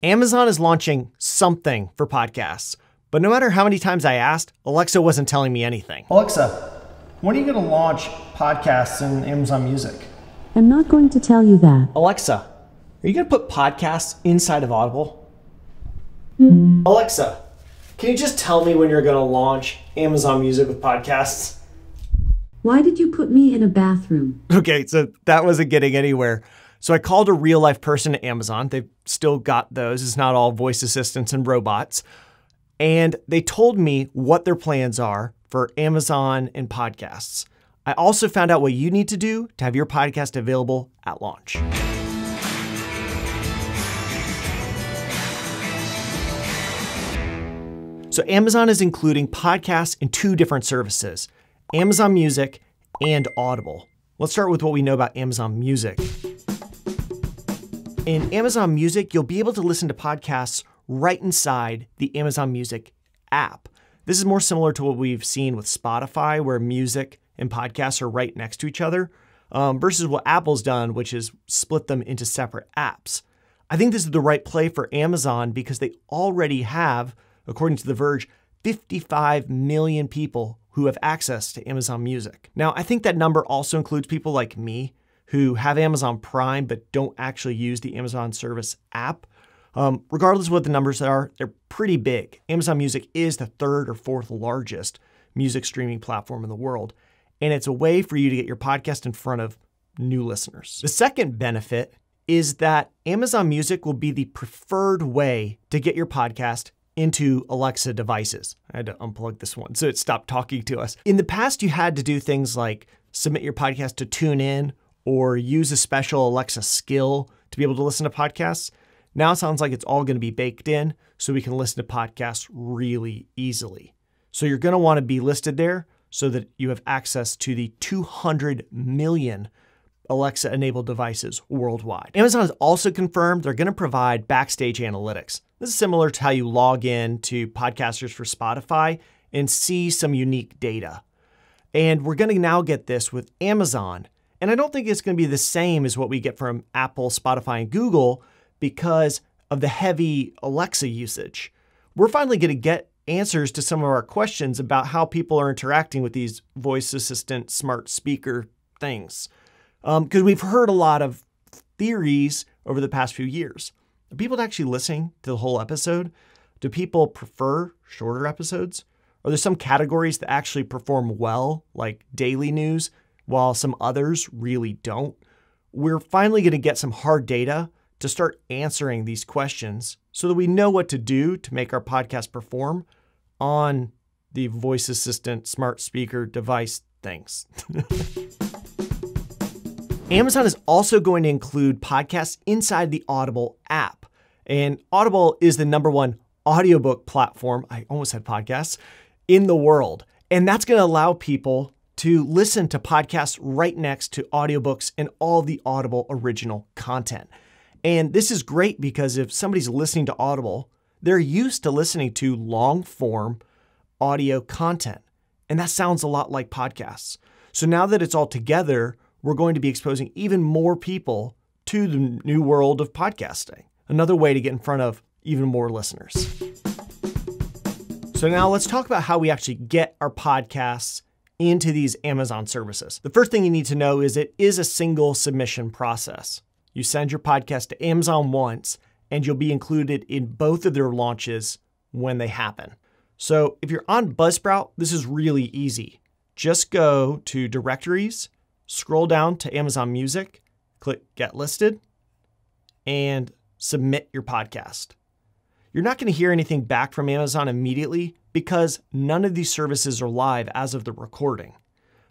Amazon is launching something for podcasts, but no matter how many times I asked, Alexa wasn't telling me anything. Alexa, when are you going to launch podcasts in Amazon Music? I'm not going to tell you that. Alexa, are you going to put podcasts inside of Audible? Alexa, can you just tell me when you're going to launch Amazon Music with podcasts? Why did you put me in a bathroom? Okay, so that wasn't getting anywhere. So I called a real life person at Amazon. They've still got those. It's not all voice assistants and robots. And they told me what their plans are for Amazon and podcasts. I also found out what you need to do to have your podcast available at launch. So Amazon is including podcasts in two different services, Amazon Music and Audible. Let's start with what we know about Amazon Music. In Amazon Music, you'll be able to listen to podcasts right inside the Amazon Music app. This is more similar to what we've seen with Spotify, where music and podcasts are right next to each other, versus what Apple's done, which is split them into separate apps. I think this is the right play for Amazon because they already have, according to The Verge, 55 million people who have access to Amazon Music. Now, I think that number also includes people like me who have Amazon Prime but don't actually use the Amazon service app. Regardless of what the numbers are, they're pretty big. Amazon Music is the third or fourth largest music streaming platform in the world, and it's a way for you to get your podcast in front of new listeners. The second benefit is that Amazon Music will be the preferred way to get your podcast into Alexa devices. I had to unplug this one so it stopped talking to us. In the past, you had to do things like submit your podcast to TuneIn or use a special Alexa skill to be able to listen to podcasts. Now it sounds like it's all going to be baked in so we can listen to podcasts really easily. So you're going to want to be listed there so that you have access to the 200 million Alexa-enabled devices worldwide. Amazon has also confirmed they're going to provide backstage analytics. This is similar to how you log in to podcasters for Spotify and see some unique data. And we're going to now get this with Amazon. And I don't think it's going to be the same as what we get from Apple, Spotify, and Google because of the heavy Alexa usage. We're finally going to get answers to some of our questions about how people are interacting with these voice assistant smart speaker things. Because we've heard a lot of theories over the past few years. Are people actually listening to the whole episode? Do people prefer shorter episodes? Are there some categories that actually perform well, like daily news, while some others really don't? We're finally going to get some hard data to start answering these questions so that we know what to do to make our podcast perform on the voice assistant smart speaker device things. Amazon is also going to include podcasts inside the Audible app. And Audible is the #1 audiobook platform, I almost said podcasts, in the world. And that's going to allow people to listen to podcasts right next to audiobooks and all the Audible original content. And this is great because if somebody's listening to Audible, they're used to listening to long form audio content. And that sounds a lot like podcasts. So now that it's all together, we're going to be exposing even more people to the new world of podcasting. Another way to get in front of even more listeners. So now let's talk about how we actually get our podcasts into these Amazon services. The first thing you need to know is it is a single submission process. You send your podcast to Amazon once, and you'll be included in both of their launches when they happen. So if you're on Buzzsprout, this is really easy. Just go to directories, scroll down to Amazon Music, click Get Listed, and submit your podcast. You're not going to hear anything back from Amazon immediately because none of these services are live as of the recording.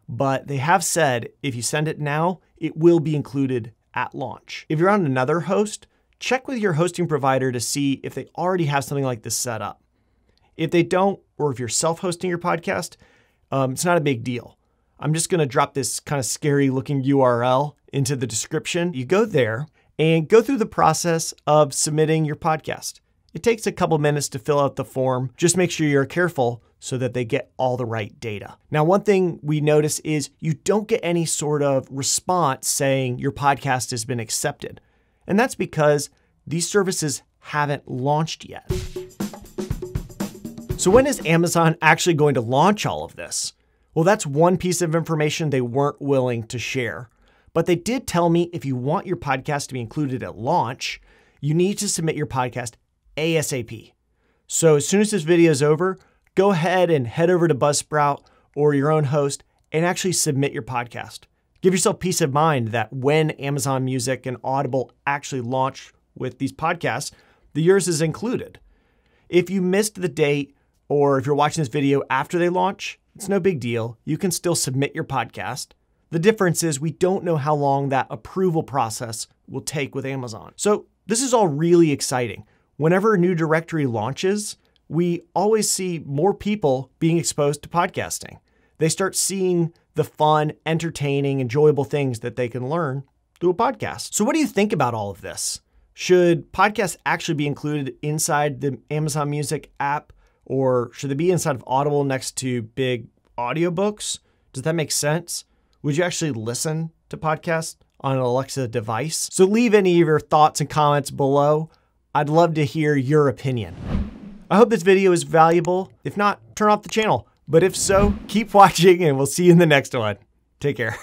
But they have said if you send it now, it will be included at launch. If you're on another host, check with your hosting provider to see if they already have something like this set up. If they don't, or if you're self-hosting your podcast, it's not a big deal. I'm just going to drop this kind of scary looking URL into the description. You go there and go through the process of submitting your podcast. It takes a couple minutes to fill out the form. Just make sure you're careful so that they get all the right data. Now, one thing we notice is you don't get any sort of response saying your podcast has been accepted. And that's because these services haven't launched yet. So when is Amazon actually going to launch all of this? Well, that's one piece of information they weren't willing to share. But they did tell me if you want your podcast to be included at launch, you need to submit your podcast ASAP. So as soon as this video is over, go ahead and head over to Buzzsprout or your own host and actually submit your podcast. Give yourself peace of mind that when Amazon Music and Audible actually launch with these podcasts, yours is included. If you missed the date or if you're watching this video after they launch, it's no big deal. You can still submit your podcast. The difference is we don't know how long that approval process will take with Amazon. So this is all really exciting. Whenever a new directory launches, we always see more people being exposed to podcasting. They start seeing the fun, entertaining, enjoyable things that they can learn through a podcast. So what do you think about all of this? Should podcasts actually be included inside the Amazon Music app, or should they be inside of Audible next to big audiobooks? Does that make sense? Would you actually listen to podcasts on an Alexa device? So leave any of your thoughts and comments below. I'd love to hear your opinion. I hope this video is valuable. If not, turn off the channel. But if so, keep watching and we'll see you in the next one. Take care.